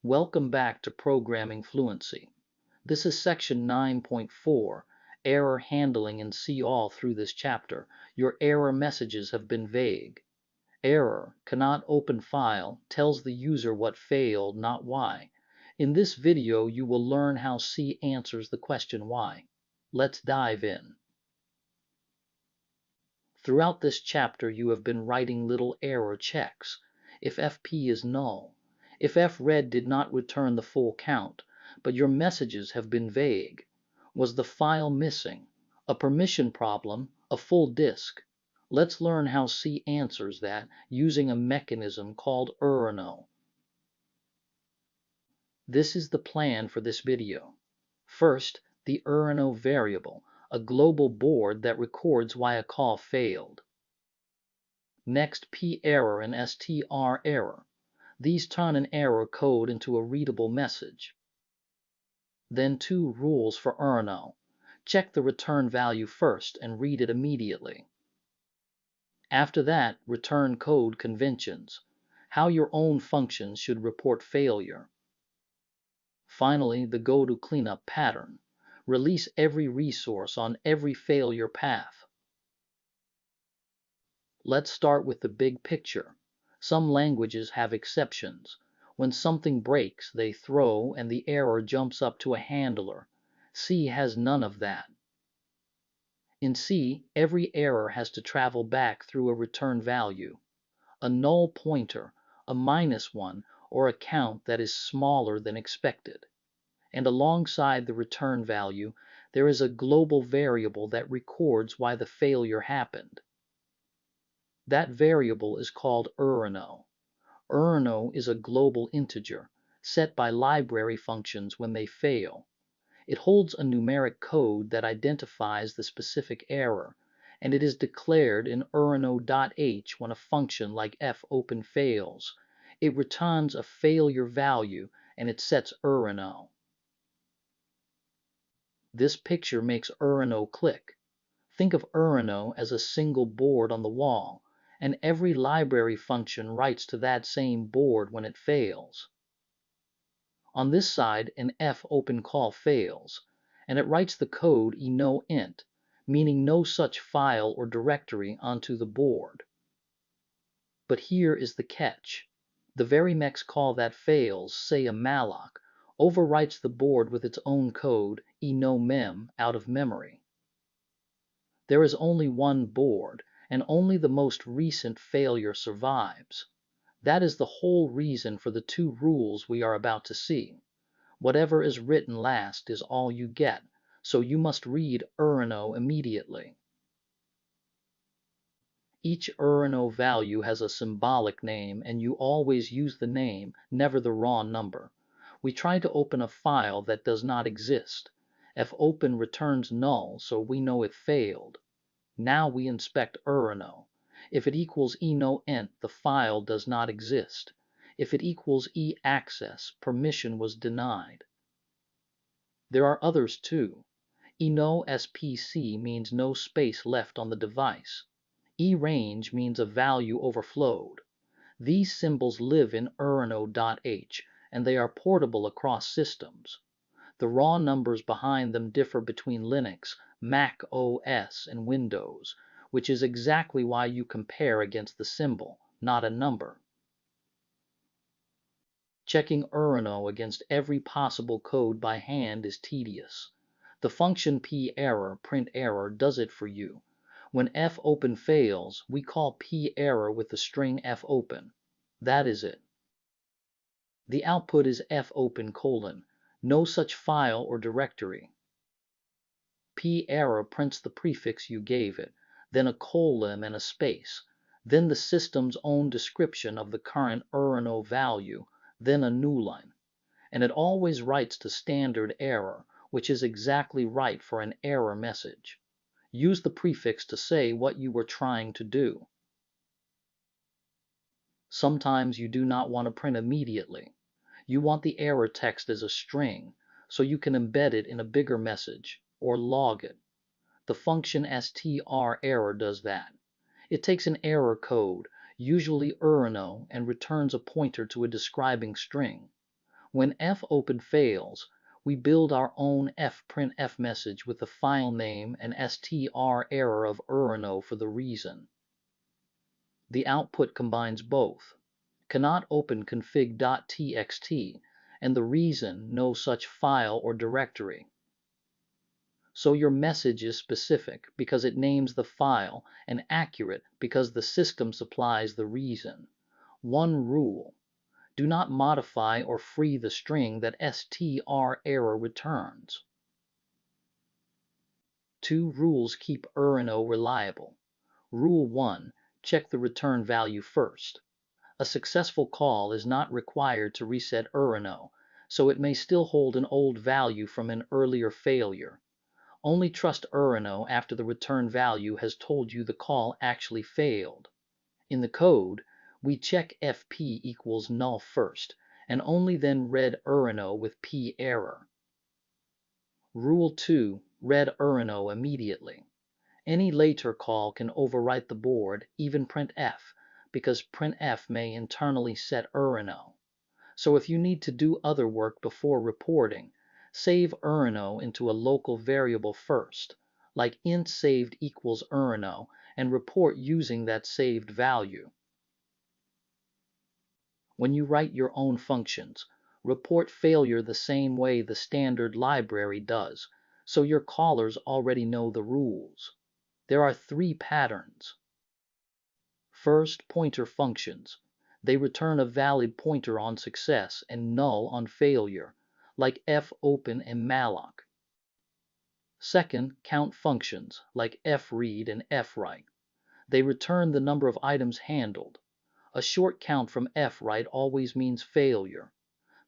Welcome back to Programming Fluency. This is section 9.4, Error Handling, and see all through this chapter. Your error messages have been vague. Error, cannot open file, tells the user what failed, not why. In this video, you will learn how C answers the question why. Let's dive in. Throughout this chapter, you have been writing little error checks. If FP is null, if fred did not return the full count, but your messages have been vague. Was the file missing? A permission problem? A full disk? Let's learn how C answers that using a mechanism called errno. This is the plan for this video. First, the errno variable, a global board that records why a call failed. Next, perror and strerror. These turn an error code into a readable message. Then two rules for errno. Check the return value first and read it immediately. After that, return code conventions, how your own functions should report failure. Finally, the go-to cleanup pattern. Release every resource on every failure path. Let's start with the big picture. Some languages have exceptions. When something breaks, they throw and the error jumps up to a handler. C has none of that. In C, every error has to travel back through a return value, a null pointer, a -1, or a count that is smaller than expected. And alongside the return value, there is a global variable that records why the failure happened. That variable is called errno. Errno is a global integer, set by library functions when they fail. It holds a numeric code that identifies the specific error, and it is declared in errno.h when a function like fopen fails. It returns a failure value and it sets errno. This picture makes errno click. Think of errno as a single board on the wall, and every library function writes to that same board when it fails. On this side, an fopen call fails, and it writes the code int, meaning no such file or directory onto the board. But here is the catch. The very next call that fails, say a malloc, overwrites the board with its own code mem out of memory. There is only one board, and only the most recent failure survives. That is the whole reason for the two rules we are about to see. Whatever is written last is all you get, so you must read errno immediately. Each errno value has a symbolic name, and you always use the name, never the raw number. We try to open a file that does not exist. Fopen returns null, so we know it failed. Now we inspect errno. If it equals int, the file does not exist. If it equals access, permission was denied. There are others too. SPC means no space left on the device. Range means a value overflowed. These symbols live in errno.h, and they are portable across systems. The raw numbers behind them differ between Linux, Mac OS, and Windows, which is exactly why you compare against the symbol, not a number. Checking errno against every possible code by hand is tedious. The function perror, print error, does it for you. When fopen fails, we call perror with the string fopen. That is it. The output is fopen : no such file or directory. Perror prints the prefix you gave it, then a colon and a space, then the system's own description of the current errno value, then a new line. And it always writes to standard error, which is exactly right for an error message. Use the prefix to say what you were trying to do. Sometimes you do not want to print immediately. You want the error text as a string, so you can embed it in a bigger message, or log it. The function strerror does that. It takes an error code, usually errno, and returns a pointer to a describing string. When fopen fails, we build our own fprintf message with the file name and strerror of errno for the reason. The output combines both. Cannot open config.txt, and the reason no such file or directory. So your message is specific because it names the file, and accurate because the system supplies the reason. One rule: do not modify or free the string that strerror returns. 2 rules keep errno reliable. Rule 1: check the return value first. A successful call is not required to reset errno, so it may still hold an old value from an earlier failure. Only trust errno after the return value has told you the call actually failed. In the code, we check fp equals null first, and only then read errno with perror. Rule 2: read errno immediately. Any later call can overwrite the board, even printf, because printf may internally set errno. So if you need to do other work before reporting, save errno into a local variable first, like int saved equals errno, and report using that saved value. When you write your own functions, report failure the same way the standard library does, so your callers already know the rules. There are 3 patterns. First, pointer functions. They return a valid pointer on success and null on failure, like fopen and malloc. Second, count functions, like fread and fwrite. They return the number of items handled. A short count from fwrite always means failure,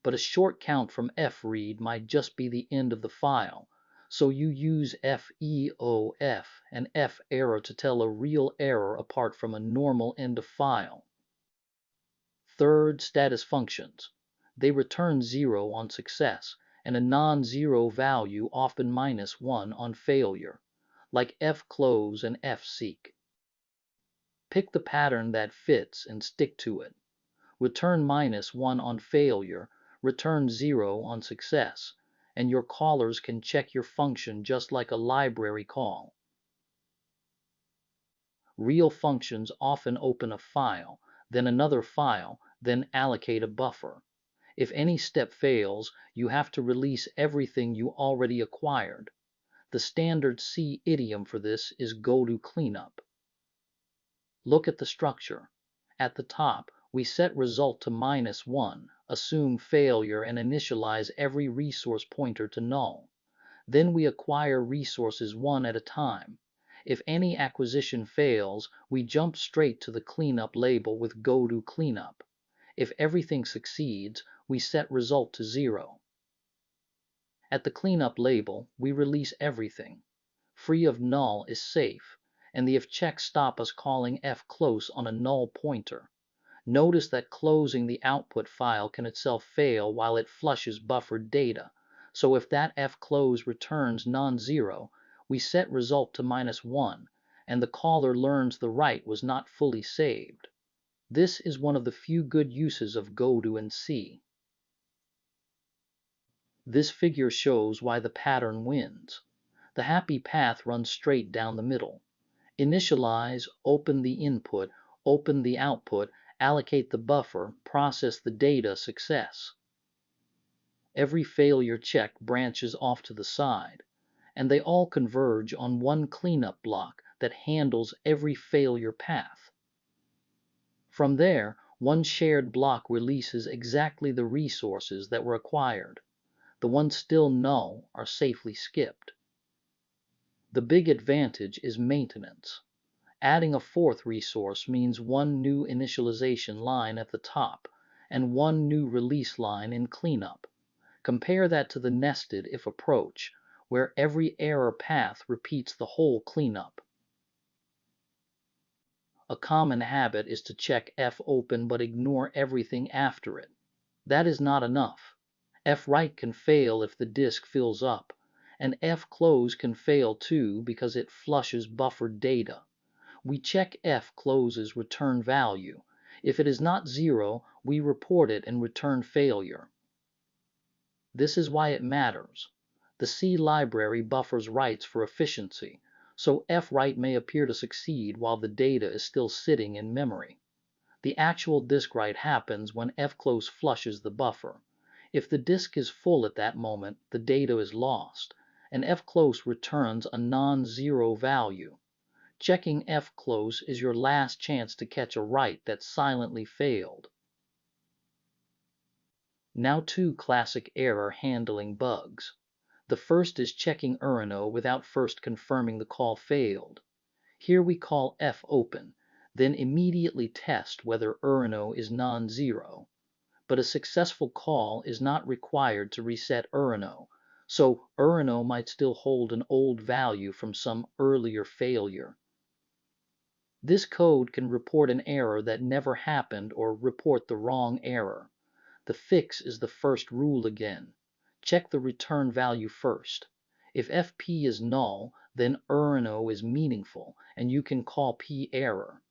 but a short count from fread might just be the end of the file, so you use feof and ferror to tell a real error apart from a normal end of file. Third, status functions. They return 0 on success and a non-zero value, often -1 on failure, like fclose and fseek. Pick the pattern that fits and stick to it. Return -1 on failure, return 0 on success, and your callers can check your function just like a library call. Real functions often open a file, then another file, then allocate a buffer. If any step fails, you have to release everything you already acquired. The standard C idiom for this is go to cleanup. Look at the structure. At the top, we set result to -1, assume failure, and initialize every resource pointer to null. Then we acquire resources one at a time. If any acquisition fails, we jump straight to the cleanup label with go to cleanup. If everything succeeds, we set result to 0. At the cleanup label, we release everything. Free of null is safe, and the if checks stop us calling fclose on a null pointer. Notice that closing the output file can itself fail while it flushes buffered data, so if that fclose returns non-zero, we set result to -1, and the caller learns the write was not fully saved. This is one of the few good uses of goto in C. This figure shows why the pattern wins. The happy path runs straight down the middle. Initialize, open the input, open the output, allocate the buffer, process the data, success. Every failure check branches off to the side, and they all converge on one cleanup block that handles every failure path. From there, one shared block releases exactly the resources that were acquired. The ones still null are safely skipped. The big advantage is maintenance. Adding a 4th resource means one new initialization line at the top and one new release line in cleanup. Compare that to the nested if approach, where every error path repeats the whole cleanup. A common habit is to check fopen but ignore everything after it. That is not enough. Fwrite can fail if the disk fills up, and fclose can fail too because it flushes buffered data. We check fclose's return value. If it is not 0, we report it and return failure. This is why it matters. The C library buffers writes for efficiency, so fwrite may appear to succeed while the data is still sitting in memory. The actual disk write happens when fclose flushes the buffer. If the disk is full at that moment, the data is lost, and fclose returns a non-zero value. Checking fclose is your last chance to catch a write that silently failed. Now 2 classic error handling bugs. The first is checking errno without first confirming the call failed. Here we call fopen, then immediately test whether errno is non-zero. But a successful call is not required to reset errno, so errno might still hold an old value from some earlier failure. This code can report an error that never happened or report the wrong error. The fix is the first rule again. Check the return value first. If fp is null, then errno is meaningful, and you can call perror.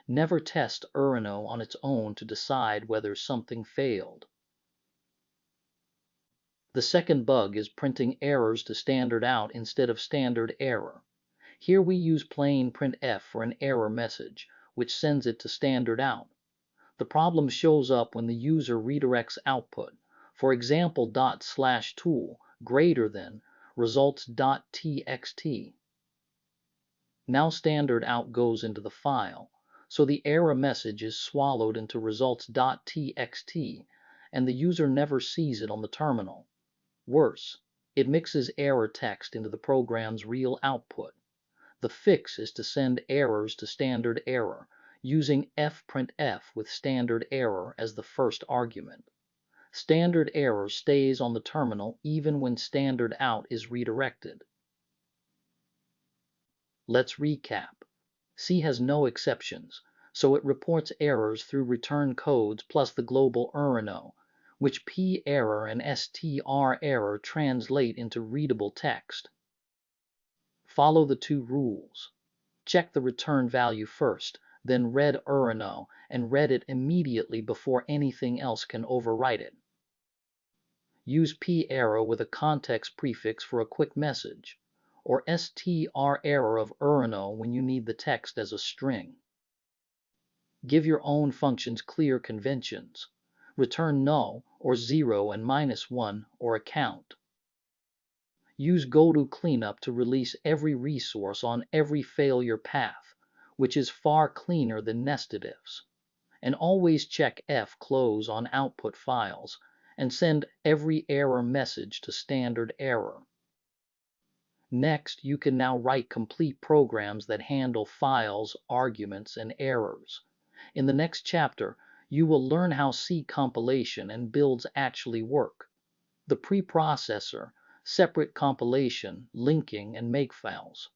Never test errno on its own to decide whether something failed. The second bug is printing errors to standard out instead of stderr. Here we use plain printf for an error message, which sends it to standard out. The problem shows up when the user redirects output, for example ./tool greater than results.txt. Now standard out goes into the file, so the error message is swallowed into results.txt, and the user never sees it on the terminal. Worse, it mixes error text into the program's real output. The fix is to send errors to stderr, using fprintf with stderr as the first argument. Stderr stays on the terminal even when standard out is redirected. Let's recap. C has no exceptions, so it reports errors through return codes plus the global errno, which perror and strerror translate into readable text. Follow the 2 rules. Check the return value first, then read errno and read it immediately before anything else can overwrite it. Use perror with a context prefix for a quick message, or strerror of errno when you need the text as a string. Give your own functions clear conventions. Return null or 0 and -1 or a count. Use goto cleanup to release every resource on every failure path, which is far cleaner than nested ifs. And always check fclose on output files and send every error message to stderr. Next, you can now write complete programs that handle files, arguments, and errors. In the next chapter, you will learn how C compilation and builds actually work. The preprocessor, separate compilation, linking, and makefiles.